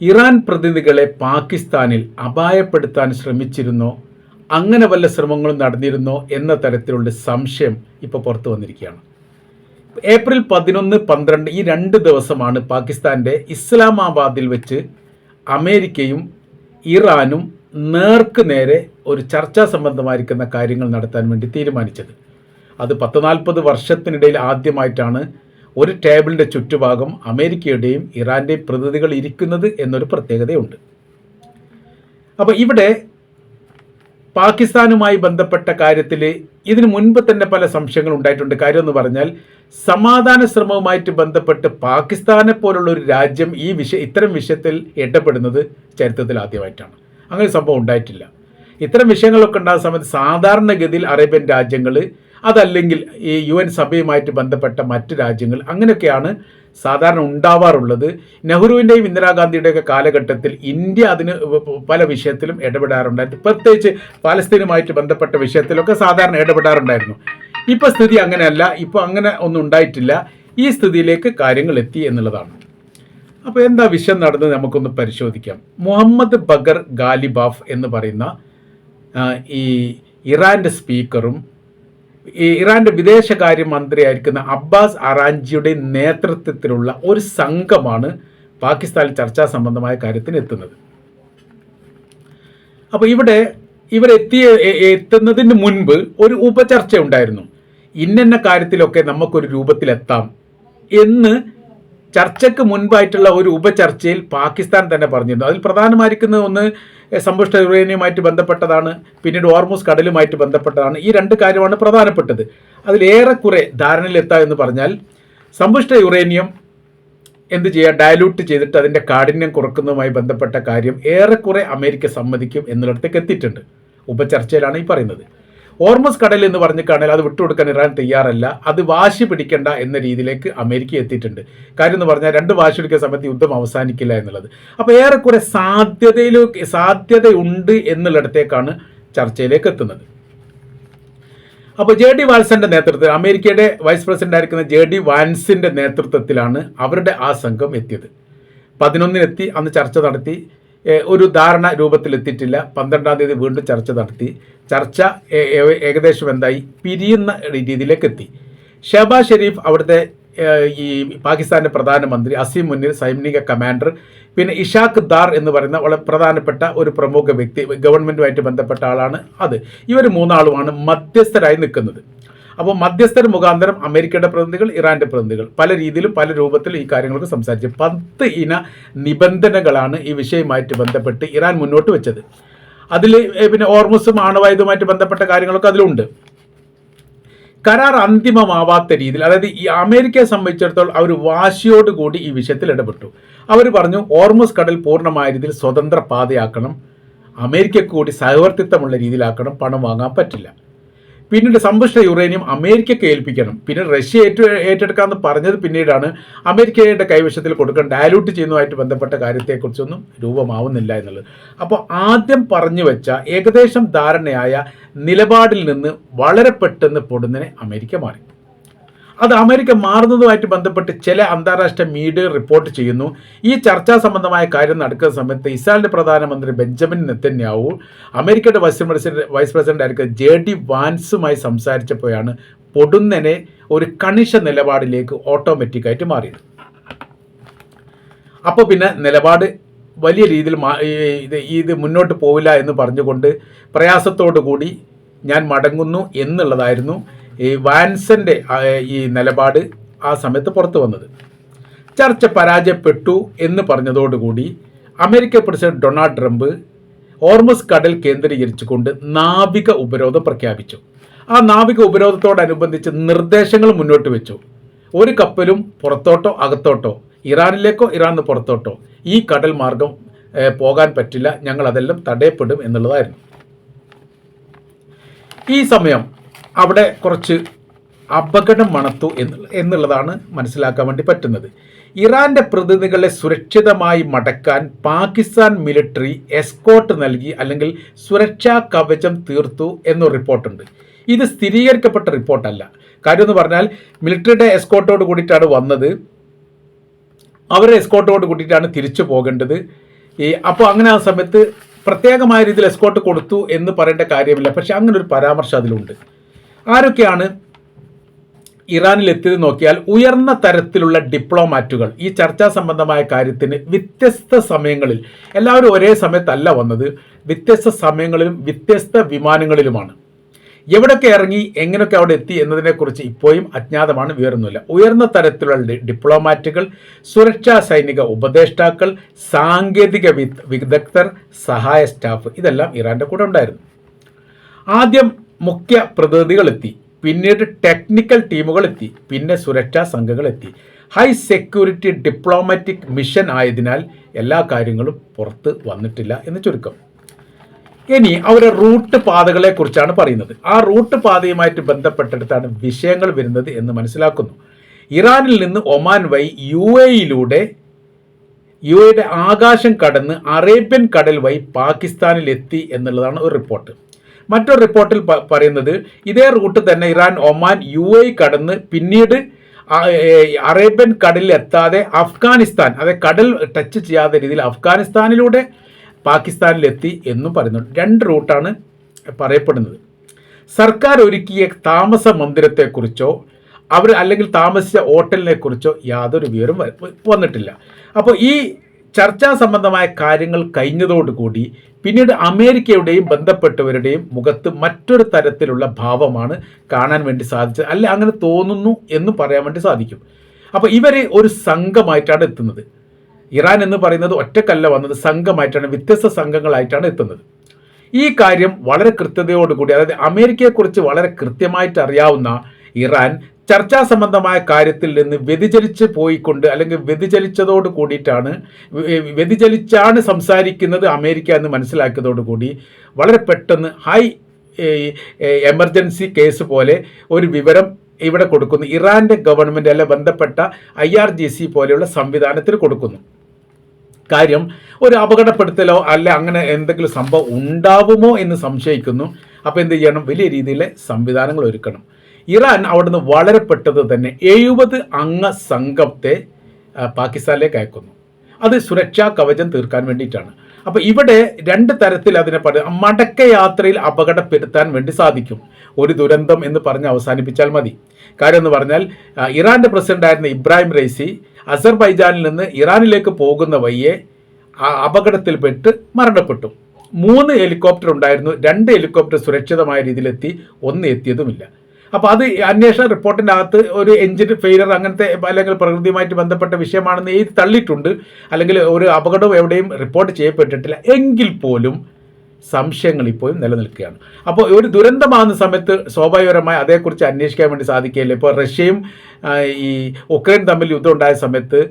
Iran പ്രതിനിധികളെ പാകിസ്ഥാനിൽ അപായപ്പെടുത്താൻ ശ്രമിച്ചിരുന്നോ, അങ്ങനെ വല്ല ശ്രമങ്ങളും നടന്നിരുന്നോ എന്ന തരത്തിലുള്ള സംശയം ഇപ്പോൾ പുറത്തു വന്നിരിക്കുകയാണ്. ഏപ്രിൽ 11, 12 ഈ 2 ദിവസമാണ് പാകിസ്ഥാൻ്റെ ഇസ്ലാമാബാദിൽ വെച്ച് അമേരിക്കയും ഇറാനും നേർക്ക് നേരെ ഒരു ചർച്ചാ സംബന്ധമായിരിക്കുന്ന കാര്യങ്ങൾ നടത്താൻ വേണ്ടി തീരുമാനിച്ചത്. അത് 40 വർഷത്തിനിടയിൽ ആദ്യമായിട്ടാണ് ഒരു ടേബിളിൻ്റെ ചുറ്റുഭാഗം അമേരിക്കയുടെയും ഇറാൻ്റെയും പ്രതിനിധികൾ ഇരിക്കുന്നത് എന്നൊരു പ്രത്യേകതയുണ്ട്. അപ്പോൾ ഇവിടെ പാകിസ്ഥാനുമായി ബന്ധപ്പെട്ട കാര്യത്തിൽ ഇതിനു മുൻപ് തന്നെ പല സംശയങ്ങൾ ഉണ്ടായിട്ടുണ്ട്. കാര്യം എന്ന് പറഞ്ഞാൽ സമാധാന ശ്രമവുമായിട്ട് ബന്ധപ്പെട്ട് പാകിസ്ഥാനെ പോലുള്ള ഒരു രാജ്യം ഇത്തരം വിഷയത്തിൽ ഇടപെടുന്നത് ചരിത്രത്തിൽ ആദ്യമായിട്ടാണ്. അങ്ങനെ സംഭവം ഉണ്ടായിട്ടില്ല. ഇത്തരം വിഷയങ്ങളൊക്കെ ഉണ്ടാകുന്ന സമയത്ത് സാധാരണഗതിയിൽ അറേബ്യൻ രാജ്യങ്ങൾ, അതല്ലെങ്കിൽ ഈ UN സഭയുമായിട്ട് ബന്ധപ്പെട്ട മറ്റ് രാജ്യങ്ങൾ, അങ്ങനെയൊക്കെയാണ് സാധാരണ ഉണ്ടാവാറുള്ളത്. നെഹ്റുവിൻ്റെയും ഇന്ദിരാഗാന്ധിയുടെയൊക്കെ കാലഘട്ടത്തിൽ ഇന്ത്യ അതിന് പല വിഷയത്തിലും ഇടപെടാറുണ്ടായിരുന്നു. പ്രത്യേകിച്ച് പാലസ്തീനുമായിട്ട് ബന്ധപ്പെട്ട വിഷയത്തിലൊക്കെ സാധാരണ ഇടപെടാറുണ്ടായിരുന്നു. ഇപ്പോൾ സ്ഥിതി അങ്ങനെയല്ല. ഇപ്പോൾ അങ്ങനെ ഒന്നും ഉണ്ടായിട്ടില്ല. ഈ സ്ഥിതിയിലേക്ക് കാര്യങ്ങൾ എത്തി എന്നുള്ളതാണ്. അപ്പോൾ എന്താ വിഷയം നടന്നത് നമുക്കൊന്ന് പരിശോധിക്കാം. മുഹമ്മദ് ബഗർ ഗാലിബാഫ് എന്ന് പറയുന്ന ഈ ഇറാൻ്റെ സ്പീക്കറും ഇറാൻ്റെ വിദേശകാര്യ മന്ത്രിയായിരിക്കുന്ന അബ്ബാസ് അറാഞ്ചിയുടെ നേതൃത്വത്തിലുള്ള ഒരു സംഘമാണ് പാകിസ്ഥാനിൽ ചർച്ചാ സംബന്ധമായ കാര്യത്തിന് എത്തുന്നത്. അപ്പോൾ ഇവിടെ എത്തുന്നതിന് മുൻപ് ഒരു ഉപചർച്ച ഉണ്ടായിരുന്നു. ഇന്ന കാര്യത്തിലൊക്കെ നമുക്കൊരു രൂപത്തിലെത്താം എന്ന് ചർച്ചയ്ക്ക് മുൻപായിട്ടുള്ള ഒരു ഉപചർച്ചയിൽ പാകിസ്ഥാൻ തന്നെ പറഞ്ഞിരുന്നു. അതിൽ പ്രധാനമായിരിക്കുന്ന ഒന്ന് സമ്പുഷ്ട യുറേനിയവുമായിട്ട് ബന്ധപ്പെട്ടതാണ്, പിന്നീട് ഹോർമുസ് കടലുമായിട്ട് ബന്ധപ്പെട്ടതാണ്. ഈ 2 കാര്യമാണ് പ്രധാനപ്പെട്ടത്. അതിലേറെക്കുറെ ധാരണയിലെത്താം എന്ന് പറഞ്ഞാൽ സമ്പുഷ്ട യുറേനിയം എന്ത് ചെയ്യുക, ഡയലൂട്ട് ചെയ്തിട്ട് അതിൻ്റെ കാഠിന്യം കുറക്കുന്നതുമായി ബന്ധപ്പെട്ട കാര്യം ഏറെക്കുറെ അമേരിക്ക സമ്മതിക്കും എന്നുള്ളിടത്തേക്ക് എത്തിയിട്ടുണ്ട്. ഉപചർച്ചയിലാണ് ഈ പറയുന്നത്. ഹോർമുസ് കടൽ എന്ന് പറഞ്ഞിട്ടാണെങ്കിൽ അത് വിട്ടുകൊടുക്കാൻ ഇറാൻ തയ്യാറല്ല. അത് വാശി പിടിക്കേണ്ട എന്ന രീതിയിലേക്ക് അമേരിക്ക എത്തിയിട്ടുണ്ട്. കാര്യം എന്ന് പറഞ്ഞാൽ 2 വാശി പിടിക്കുന്ന സമയത്ത് യുദ്ധം അവസാനിക്കില്ല എന്നുള്ളത്. അപ്പോൾ ഏറെക്കുറെ സാധ്യതയുണ്ട് എന്നുള്ളിടത്തേക്കാണ് ചർച്ചയിലേക്ക് എത്തുന്നത്. അപ്പോൾ JD വാൻസിൻ്റെ നേതൃത്വത്തിൽ, അമേരിക്കയുടെ വൈസ് പ്രസിഡന്റ് ആയിരിക്കുന്ന JD വാൻസിൻ്റെ നേതൃത്വത്തിലാണ് അവരുടെ ആ സംഘം എത്തിയത്. 11 എത്തി, അന്ന് ചർച്ച നടത്തി. ഒരു ധാരണ രൂപത്തിലെത്തിയിട്ടില്ല. 12-ാം തീയതി വീണ്ടും ചർച്ച നടത്തി. ചർച്ച ഏകദേശം എന്തായി, പിരിയുന്ന രീതിയിലേക്ക് എത്തി. ഷഹബാസ് ഷെരീഫ്, അവിടുത്തെ ഈ പാകിസ്ഥാൻ്റെ പ്രധാനമന്ത്രി, അസീം മുനീർ സൈനിക കമാൻഡർ, പിന്നെ ഇഷാഖ് ദാർ എന്ന് പറയുന്ന വളരെ പ്രധാനപ്പെട്ട ഒരു പ്രമുഖ വ്യക്തി, ഗവൺമെൻറ്റുമായിട്ട് ബന്ധപ്പെട്ട ആളാണ് അത്. ഇവർ 3 ആളുമാണ് മധ്യസ്ഥരായി നിൽക്കുന്നത്. അപ്പോൾ മധ്യസ്ഥർ മുഖാന്തരം അമേരിക്കയുടെ പ്രതിനിധികൾ, ഇറാൻ്റെ പ്രതിനിധികൾ പല രീതിയിലും പല രൂപത്തിൽ ഈ കാര്യങ്ങൾക്ക് സംസാരിച്ചു. 10 ഇന നിബന്ധനകളാണ് ഈ വിഷയവുമായിട്ട് ബന്ധപ്പെട്ട് ഇറാൻ മുന്നോട്ട് വെച്ചത്. അതിൽ പിന്നെ ഹോർമുസും ആണവായുധവുമായിട്ട് ബന്ധപ്പെട്ട കാര്യങ്ങളൊക്കെ അതിലുണ്ട്. കരാർ അന്തിമമാവാത്ത രീതിയിൽ, അതായത് ഈ അമേരിക്കയെ സംബന്ധിച്ചിടത്തോളം അവർ വാശിയോടുകൂടി ഈ വിഷയത്തിൽ ഇടപെട്ടു. അവർ പറഞ്ഞു ഹോർമുസ് കടൽ പൂർണ്ണമായ രീതിയിൽ സ്വതന്ത്ര പാതയാക്കണം, അമേരിക്കക്ക് കൂടി സഹവർത്തിത്വമുള്ള രീതിയിലാക്കണം, പണം വാങ്ങാൻ പറ്റില്ല. പിന്നീട് സമ്പുഷ്ട യുറേനിയം അമേരിക്കയ്ക്ക് ഏൽപ്പിക്കണം. പിന്നെ റഷ്യ ഏറ്റെടുക്കാമെന്ന് പറഞ്ഞത് പിന്നീടാണ്. അമേരിക്കയുടെ കൈവശത്തിൽ കൊടുക്കാൻ ഡയലൂട്ട് ചെയ്യുന്നതുമായിട്ട് ബന്ധപ്പെട്ട കാര്യത്തെക്കുറിച്ചൊന്നും രൂപമാവുന്നില്ല എന്നുള്ളത്. അപ്പോൾ ആദ്യം പറഞ്ഞു വെച്ച ഏകദേശം ധാരണയായ നിലപാടിൽ നിന്ന് വളരെ പെട്ടെന്ന് പൊടുന്നതിനെ അമേരിക്ക മാറി. അത് അമേരിക്ക മാറുന്നതുമായിട്ട് ബന്ധപ്പെട്ട് ചില അന്താരാഷ്ട്ര മീഡിയ റിപ്പോർട്ട് ചെയ്യുന്നു. ഈ ചർച്ചാ സംബന്ധമായ കാര്യം നടക്കുന്ന സമയത്ത് ഇസ്രായേലിൻ്റെ പ്രധാനമന്ത്രി ബെഞ്ചമിൻ നെതന്യാഹു അമേരിക്കയുടെ വൈസ് പ്രസിഡന്റ് ആയിരിക്കുന്ന JD വാൻസുമായി സംസാരിച്ചപ്പോഴാണ് പൊടുന്നനെ ഒരു കണിശ നിലപാടിലേക്ക് ഓട്ടോമാറ്റിക്കായിട്ട് മാറിയത്. അപ്പോൾ പിന്നെ നിലപാട് വലിയ രീതിയിൽ ഇത് മുന്നോട്ട് പോവില്ല എന്ന് പറഞ്ഞുകൊണ്ട് പ്രയാസത്തോടു കൂടി ഞാൻ മടങ്ങുന്നു എന്നുള്ളതായിരുന്നു ഈ വാൻസിൻ്റെ ഈ നിലപാട് ആ സമയത്ത് പുറത്തു വന്നത്. ചർച്ച പരാജയപ്പെട്ടു എന്ന് പറഞ്ഞതോടുകൂടി America president Donald Trump Hormuz കടൽ കേന്ദ്രീകരിച്ചുകൊണ്ട് നാവിക ഉപരോധം പ്രഖ്യാപിച്ചു. ആ നാവിക ഉപരോധത്തോടനുബന്ധിച്ച് നിർദ്ദേശങ്ങൾ മുന്നോട്ട് വെച്ചു. ഒരു കപ്പലും പുറത്തോട്ടോ അകത്തോട്ടോ, ഇറാനിലേക്കോ ഇറാനിൽ പുറത്തോട്ടോ ഈ കടൽ മാർഗം പോകാൻ പറ്റില്ല, ഞങ്ങളതെല്ലാം തടയപ്പെടും എന്നുള്ളതായിരുന്നു. ഈ സമയം അവിടെ കുറച്ച് അപകടം മണത്തു എന്നുള്ളതാണ് മനസ്സിലാക്കാൻ വേണ്ടി പറ്റുന്നത്. ഇറാൻ്റെ പ്രതിനിധികളെ സുരക്ഷിതമായി മടക്കാൻ പാകിസ്ഥാൻ മിലിറ്ററി എസ്കോർട്ട് നൽകി, അല്ലെങ്കിൽ സുരക്ഷാ കവചം തീർത്തു എന്നൊരു റിപ്പോർട്ടുണ്ട്. ഇത് സ്ഥിരീകരിക്കപ്പെട്ട റിപ്പോർട്ടല്ല. കാര്യം എന്ന് പറഞ്ഞാൽ മിലിറ്ററിയുടെ എസ്കോർട്ടോട് കൂടിയിട്ടാണ് വന്നത്, അവരുടെ എസ്കോർട്ടോട് കൂടിയിട്ടാണ് തിരിച്ചു പോകേണ്ടത്. അപ്പോൾ അങ്ങനെ ആ സമയത്ത് പ്രത്യേകമായ രീതിയിൽ എസ്കോർട്ട് കൊടുത്തു എന്ന് പറയേണ്ട കാര്യമില്ല. പക്ഷെ അങ്ങനെ ഒരു പരാമർശം അതിലുണ്ട്. ആരൊക്കെയാണ് ഇറാനിൽ എത്തിയത് നോക്കിയാൽ ഉയർന്ന തരത്തിലുള്ള ഡിപ്ലോമാറ്റുകൾ ഈ ചർച്ചാ സംബന്ധമായ കാര്യത്തിന് വ്യത്യസ്ത സമയങ്ങളിൽ, എല്ലാവരും ഒരേ സമയത്തല്ല വന്നത്, വ്യത്യസ്ത സമയങ്ങളിലും വ്യത്യസ്ത വിമാനങ്ങളിലുമാണ്. എവിടെയൊക്കെ ഇറങ്ങി എങ്ങനെയൊക്കെ അവിടെ എത്തി എന്നതിനെക്കുറിച്ച് ഇപ്പോഴും അജ്ഞാതമാണ്, വിവരമൊന്നുമില്ല. ഉയർന്ന തരത്തിലുള്ള ഡിപ്ലോമാറ്റുകൾ, സുരക്ഷാ സൈനിക ഉപദേഷ്ടാക്കൾ, സാങ്കേതിക വിദഗ്ധർ, സഹായ സ്റ്റാഫ്, ഇതെല്ലാം ഇറാൻ്റെ കൂടെ ഉണ്ടായിരുന്നു. ആദ്യം മുഖ്യ പ്രതിനിധികൾ എത്തി, പിന്നീട് ടെക്നിക്കൽ ടീമുകൾ എത്തി, പിന്നെ സുരക്ഷാ സംഘങ്ങൾ എത്തി. ഹൈ സെക്യൂരിറ്റി ഡിപ്ലോമാറ്റിക് മിഷൻ ആയതിനാൽ എല്ലാ കാര്യങ്ങളും പുറത്ത് വന്നിട്ടില്ല എന്ന് ചുരുക്കം. ഇനി അവരുടെ റൂട്ട് പാതകളെ കുറിച്ചാണ് പറയുന്നത്. ആ റൂട്ട് പാതയുമായിട്ട് ബന്ധപ്പെട്ടെടുത്താണ് വിഷയങ്ങൾ വരുന്നത് എന്ന് മനസ്സിലാക്കുന്നു. ഇറാനിൽ നിന്ന് ഒമാൻ വഴി യുഎഇയിലൂടെ യുഎഇയുടെ ആകാശം കടന്ന് അറേബ്യൻ കടൽ വഴി പാകിസ്ഥാനിൽ എത്തി എന്നുള്ളതാണ് ഒരു റിപ്പോർട്ട്. മറ്റൊരു റിപ്പോർട്ടിൽ പറയുന്നത് ഇതേ റൂട്ട് തന്നെ ഇറാൻ ഒമാൻ യുഎഇ കടന്ന് പിന്നീട് അറേബ്യൻ കടലിൽ എത്താതെ അഫ്ഗാനിസ്ഥാൻ, അതായത് കടൽ ടച്ച് ചെയ്യാത്ത രീതിയിൽ അഫ്ഗാനിസ്ഥാനിലൂടെ പാകിസ്ഥാനിലെത്തി എന്നും പറയുന്നുണ്ട്. 2 റൂട്ടാണ് പറയപ്പെടുന്നത്. സർക്കാർ ഒരുക്കിയ താമസ മന്ദിരത്തെക്കുറിച്ചോ അല്ലെങ്കിൽ താമസിച്ച ഹോട്ടലിനെ കുറിച്ചോ യാതൊരു വിവരം വന്നിട്ടില്ല. അപ്പോൾ ഈ ചർച്ചാ സംബന്ധമായ കാര്യങ്ങൾ കഴിഞ്ഞതോടുകൂടി പിന്നീട് അമേരിക്കയുടെയും ബന്ധപ്പെട്ടവരുടെയും മുഖത്ത് മറ്റൊരു തരത്തിലുള്ള ഭാവമാണ് കാണാൻ വേണ്ടി സാധിച്ചത്. അല്ലെ അങ്ങനെ തോന്നുന്നു എന്ന് പറയാൻ വേണ്ടി സാധിക്കും. അപ്പോൾ ഇവർ ഒരു സംഘമായിട്ടാണ് എത്തുന്നത്. ഇറാൻ എന്ന് പറയുന്നത് ഒറ്റക്കല്ല വന്നത്, സംഘമായിട്ടാണ്, വ്യത്യസ്ത സംഘങ്ങളായിട്ടാണ് എത്തുന്നത്. ഈ കാര്യം വളരെ കൃത്യതയോടുകൂടി, അതായത് അമേരിക്കയെക്കുറിച്ച് വളരെ കൃത്യമായിട്ട് അറിയാവുന്ന ഇറാൻ ചർച്ചാ സംബന്ധമായ കാര്യത്തിൽ നിന്ന് വ്യതിചലിച്ച് പോയിക്കൊണ്ട്, അല്ലെങ്കിൽ വ്യതിചലിച്ചതോട് കൂടിയിട്ടാണ്, വ്യതിചലിച്ചാണ് സംസാരിക്കുന്നത് അമേരിക്ക എന്ന് മനസ്സിലാക്കിയതോടുകൂടി വളരെ പെട്ടെന്ന് ഹൈ എമർജൻസി കേസ് പോലെ ഒരു വിവരം ഇവിടെ കൊടുക്കുന്നു. ഇറാൻ്റെ ഗവൺമെൻറ് അല്ലെ ബന്ധപ്പെട്ട IRGC പോലെയുള്ള സംവിധാനത്തിൽ കൊടുക്കുന്നു. കാര്യം ഒരു അപകടപ്പെടുത്തലോ അല്ല അങ്ങനെ എന്തെങ്കിലും സംഭവം ഉണ്ടാവുമോ എന്ന് സംശയിക്കുന്നു. അപ്പോൾ എന്ത് ചെയ്യണം? വലിയ രീതിയിലെ സംവിധാനങ്ങൾ ഒരുക്കണം. ഇറാൻ അവിടുന്ന് വളരെ പെട്ടത് തന്നെ 70 അംഗ സംഘത്തെ പാകിസ്ഥാനിലേക്ക് അയക്കുന്നു. അത് സുരക്ഷാ കവചം തീർക്കാൻ വേണ്ടിയിട്ടാണ്. അപ്പോൾ ഇവിടെ 2 തരത്തിൽ അതിനെ പറയാം. മടക്കയാത്രയിൽ അപകടപ്പെടുത്താൻ വേണ്ടി സാധിക്കും. ഒരു ദുരന്തം എന്ന് പറഞ്ഞ് അവസാനിപ്പിച്ചാൽ മതി. കാര്യം എന്ന് പറഞ്ഞാൽ ഇറാൻ്റെ പ്രസിഡന്റായിരുന്ന ഇബ്രാഹിം റൈസി അസർബൈജാനിൽ നിന്ന് ഇറാനിലേക്ക് പോകുന്ന വഴിയെ അപകടത്തിൽപ്പെട്ട് മരണപ്പെട്ടു. 3 ഹെലികോപ്റ്റർ ഉണ്ടായിരുന്നു. 2 ഹെലികോപ്റ്റർ സുരക്ഷിതമായ രീതിയിലെത്തി, 1 എത്തിയതുമില്ല. അപ്പോൾ അത് അന്വേഷണ റിപ്പോർട്ടിൻ്റെ അകത്ത് ഒരു എഞ്ചിൻ ഫെയിലർ അങ്ങനത്തെ അല്ലെങ്കിൽ പ്രകൃതിയുമായിട്ട് ബന്ധപ്പെട്ട വിഷയമാണെന്ന് എഴുതി തള്ളിയിട്ടുണ്ട്. അല്ലെങ്കിൽ ഒരു അപകടവും എവിടെയും റിപ്പോർട്ട് ചെയ്യപ്പെട്ടിട്ടില്ല. എങ്കിൽ പോലും സംശയങ്ങൾ ഇപ്പോഴും നിലനിൽക്കുകയാണ്. അപ്പോൾ ഒരു ദുരന്തമാകുന്ന സമയത്ത് സ്വാഭാവികപരമായി അതേക്കുറിച്ച് അന്വേഷിക്കാൻ വേണ്ടി സാധിക്കുകയില്ല. ഇപ്പോൾ റഷ്യയും ഈ ഉക്രൈൻ തമ്മിൽ യുദ്ധം ഉണ്ടായ സമയത്ത്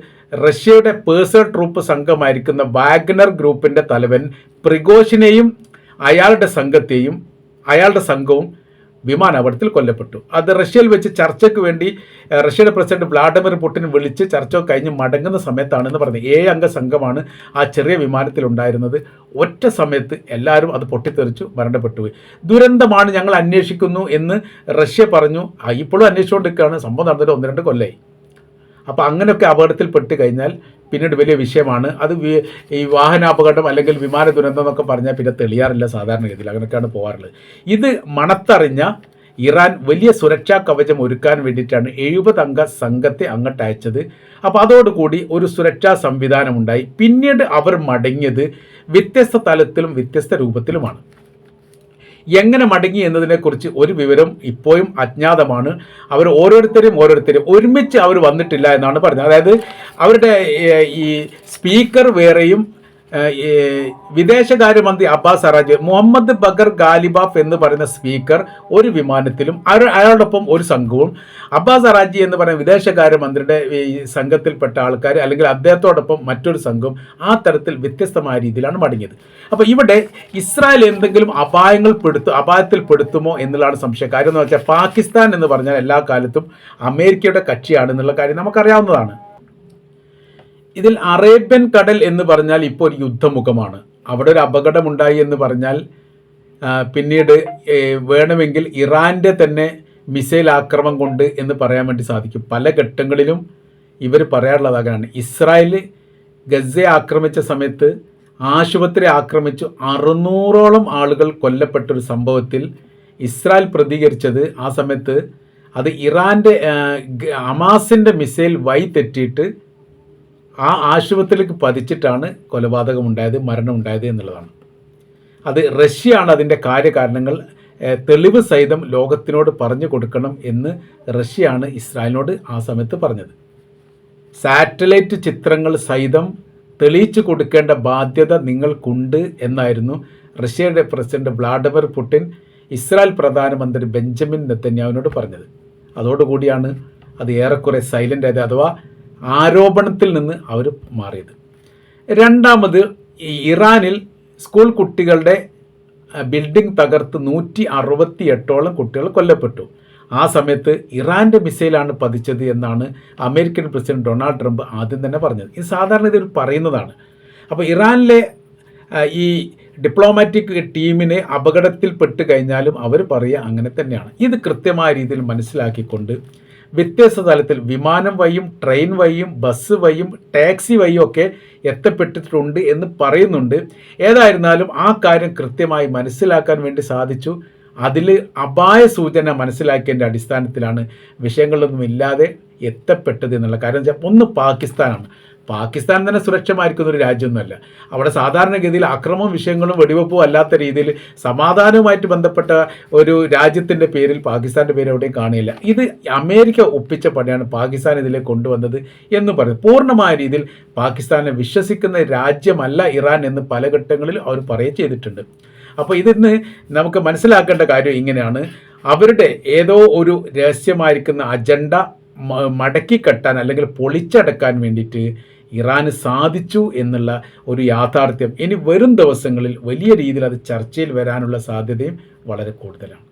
റഷ്യയുടെ പേഴ്സണൽ ട്രൂപ്പ് സംഘമായിരിക്കുന്ന വാഗ്നർ ഗ്രൂപ്പിൻ്റെ തലവൻ പ്രിഗോഷിനെയും അയാളുടെ സംഘവും വിമാനാപകടത്തിൽ കൊല്ലപ്പെട്ടു. അത് റഷ്യയിൽ വെച്ച് ചർച്ചയ്ക്ക് വേണ്ടി റഷ്യയുടെ പ്രസിഡന്റ് വ്ളാഡിമിർ പുടിൻ വിളിച്ച് ചർച്ച കഴിഞ്ഞ് മടങ്ങുന്ന സമയത്താണെന്ന് പറഞ്ഞത്. 7 അംഗ സംഘമാണ് ആ ചെറിയ വിമാനത്തിലുണ്ടായിരുന്നത്. ഒറ്റ സമയത്ത് എല്ലാവരും അത് പൊട്ടിത്തെറിച്ചു മരണപ്പെട്ടുപോയി. ദുരന്തമാണ്, ഞങ്ങൾ അന്വേഷിക്കുന്നു എന്ന് റഷ്യ പറഞ്ഞു. ഇപ്പോഴും അന്വേഷിച്ചുകൊണ്ടിരിക്കുകയാണ്. സംഭവം നടന്നിട്ട് 1-2 കൊല്ലമായി. അപ്പോൾ അങ്ങനെയൊക്കെ അപകടത്തിൽപ്പെട്ട് കഴിഞ്ഞാൽ പിന്നീട് വലിയ വിഷയമാണ്. അത് ഈ വാഹനാപകടം അല്ലെങ്കിൽ വിമാന ദുരന്തം എന്നൊക്കെ പറഞ്ഞാൽ പിന്നെ തെളിയാറില്ല സാധാരണഗതിയിൽ. അങ്ങനെയൊക്കെയാണ് പോകാറുള്ളത്. ഇത് മണത്തറിഞ്ഞ ഇറാൻ വലിയ സുരക്ഷാ കവചം ഒരുക്കാൻ വേണ്ടിയിട്ടാണ് 70 അംഗ സംഘത്തെ അങ്ങോട്ട് അയച്ചത്. അപ്പോൾ അതോടുകൂടി ഒരു സുരക്ഷാ സംവിധാനമുണ്ടായി. പിന്നീട് അവർ മടങ്ങിയത് വ്യത്യസ്ത തലത്തിലും വ്യത്യസ്ത രൂപത്തിലുമാണ്. എങ്ങനെ മടങ്ങി എന്നതിനെക്കുറിച്ച് ഒരു വിവരം ഇപ്പോഴും അജ്ഞാതമാണ്. അവർ ഓരോരുത്തരും ഒരുമിച്ച് അവർ വന്നിട്ടില്ല എന്നാണ് പറഞ്ഞത്. അതായത് അവരുടെ ഈ സ്പീക്കർ വേറെയും വിദേശകാര്യമന്ത്രി അബ്ബാസ് അറാജി, മുഹമ്മദ് ബഗർ ഗാലിബാഫ് എന്ന് പറയുന്ന സ്പീക്കർ ഒരു വിമാനത്തിലും അയാളോടൊപ്പം ഒരു സംഘവും, അബ്ബാസ് അറാജി എന്ന് പറയുന്ന വിദേശകാര്യമന്ത്രിയുടെ ഈ സംഘത്തിൽപ്പെട്ട ആൾക്കാർ അല്ലെങ്കിൽ അദ്ദേഹത്തോടൊപ്പം മറ്റൊരു സംഘവും ആ തരത്തിൽ വ്യത്യസ്തമായ രീതിയിലാണ് മടങ്ങിയത്. അപ്പോൾ ഇവിടെ ഇസ്രായേൽ എന്തെങ്കിലും അപായത്തിൽപ്പെടുത്തുമോ എന്നുള്ളതാണ് സംശയം. കാര്യം എന്ന് വെച്ചാൽ പാകിസ്ഥാൻ എന്ന് പറഞ്ഞാൽ എല്ലാ കാലത്തും അമേരിക്കയുടെ കക്ഷിയാണെന്നുള്ള കാര്യം നമുക്കറിയാവുന്നതാണ്. ഇതിൽ അറേബ്യൻ കടൽ എന്ന് പറഞ്ഞാൽ ഇപ്പോൾ ഒരു യുദ്ധമുഖമാണ്. അവിടെ ഒരു അപകടമുണ്ടായി എന്ന് പറഞ്ഞാൽ പിന്നീട് വേണമെങ്കിൽ ഇറാൻ്റെ തന്നെ മിസൈൽ ആക്രമണം കൊണ്ട് എന്ന് പറയാൻ വേണ്ടി സാധിക്കും. പല ഘട്ടങ്ങളിലും ഇവർ പറയാറുള്ളതാണ്. ഇസ്രായേൽ ഗസയെ ആക്രമിച്ച സമയത്ത് ആശുപത്രി ആക്രമിച്ചു 600ഓളം ആളുകൾ കൊല്ലപ്പെട്ടൊരു സംഭവത്തിൽ ഇസ്രായേൽ പ്രതികരിച്ചത് ആ സമയത്ത് അത് ഇറാൻ്റെ ഹമാസിൻ്റെ മിസൈൽ വഴി തെറ്റിയിട്ട് ആ ആശുപത്രിയിലേക്ക് പതിച്ചിട്ടാണ് കൊലപാതകമുണ്ടായത്, മരണമുണ്ടായത് എന്നുള്ളതാണ്. അത് റഷ്യയാണ് അതിൻ്റെ കാര്യകാരണങ്ങൾ തെളിവ് സഹിതം ലോകത്തിനോട് പറഞ്ഞു കൊടുക്കണം എന്ന് റഷ്യയാണ് ഇസ്രായേലിനോട് ആ സമയത്ത് പറഞ്ഞത്. സാറ്റലൈറ്റ് ചിത്രങ്ങൾ സഹിതം തെളിയിച്ചു കൊടുക്കേണ്ട ബാധ്യത നിങ്ങൾക്കുണ്ട് എന്നായിരുന്നു റഷ്യയുടെ പ്രസിഡന്റ് വ്ളാഡിമിർ പുടിൻ ഇസ്രായേൽ പ്രധാനമന്ത്രി ബെഞ്ചമിൻ നെതന്യാഹുവിനോട് പറഞ്ഞത്. അതോടുകൂടിയാണ് അത് ഏറെക്കുറെ സൈലൻ്റ് ആയത്, അഥവാ ആരോപണത്തിൽ നിന്ന് അവർ മാറിയത്. രണ്ടാമത്, ഇറാനിൽ സ്കൂൾ കുട്ടികളുടെ ബിൽഡിംഗ് തകർത്ത് 168ഓളം കുട്ടികൾ കൊല്ലപ്പെട്ടു. ആ സമയത്ത് ഇറാൻ്റെ മിസൈലാണ് പതിച്ചത് എന്നാണ് അമേരിക്കൻ പ്രസിഡന്റ് ഡൊണാൾഡ് ട്രംപ് ആദ്യം തന്നെ പറഞ്ഞത്. ഇത് സാധാരണ ഇതിൽ പറയുന്നതാണ്. അപ്പോൾ ഇറാനിലെ ഈ ഡിപ്ലോമാറ്റിക് ടീമിനെ അപകടത്തിൽപ്പെട്ട് കഴിഞ്ഞാലും അവർ പറയുക അങ്ങനെ തന്നെയാണ്. ഇത് കൃത്യമായ രീതിയിൽ മനസ്സിലാക്കിക്കൊണ്ട് വ്യത്യസ്ത തലത്തിൽ വിമാനം വഴിയും ട്രെയിൻ വഴിയും ബസ് വഴിയും ടാക്സി വഴിയും ഒക്കെ എത്തപ്പെട്ടിട്ടുണ്ട് എന്ന് പറയുന്നുണ്ട്. ഏതായിരുന്നാലും ആ കാര്യം കൃത്യമായി മനസ്സിലാക്കാൻ വേണ്ടി സാധിച്ചു. അതിൽ അപായ സൂചന മനസ്സിലാക്കിയതിൻ്റെ അടിസ്ഥാനത്തിലാണ് വിഷയങ്ങളൊന്നും ഇല്ലാതെ എത്തപ്പെട്ടത് എന്നുള്ള കാര്യം. വെച്ചാൽ ഒന്ന് പാകിസ്ഥാനാണ്. പാകിസ്ഥാൻ തന്നെ സുരക്ഷമായിരിക്കുന്ന ഒരു രാജ്യമൊന്നുമല്ല. അവിടെ സാധാരണഗതിയിൽ അക്രമവും വിഷയങ്ങളും വെടിവെപ്പും അല്ലാത്ത രീതിയിൽ സമാധാനവുമായിട്ട് ബന്ധപ്പെട്ട ഒരു രാജ്യത്തിൻ്റെ പേരിൽ പാകിസ്ഥാൻ്റെ പേര് എവിടെയും കാണില്ല. ഇത് അമേരിക്ക ഒപ്പിച്ച പണിയാണ് പാകിസ്ഥാൻ ഇതിലേക്ക് കൊണ്ടുവന്നത് എന്ന് പറയും. പൂർണ്ണമായ രീതിയിൽ പാകിസ്ഥാനെ വിശ്വസിക്കുന്ന രാജ്യമല്ല ഇറാൻ എന്ന് പല ഘട്ടങ്ങളിൽ അവർ പറയുകയും ചെയ്തിട്ടുണ്ട്. അപ്പോൾ ഇതിന്ന് നമുക്ക് മനസ്സിലാക്കേണ്ട കാര്യം ഇങ്ങനെയാണ്. അവരുടെ ഏതോ ഒരു രഹസ്യമായിരിക്കുന്ന അജണ്ട മടക്കിക്കെട്ടാൻ അല്ലെങ്കിൽ പൊളിച്ചടക്കാൻ വേണ്ടിയിട്ട് ഇറാന് സാധിച്ചു എന്നുള്ള ഒരു യാഥാർത്ഥ്യം ഇനി വരും ദിവസങ്ങളിൽ വലിയ രീതിയിൽ അത് ചർച്ചയിൽ വരാനുള്ള സാധ്യതയും വളരെ കൂടുതലാണ്.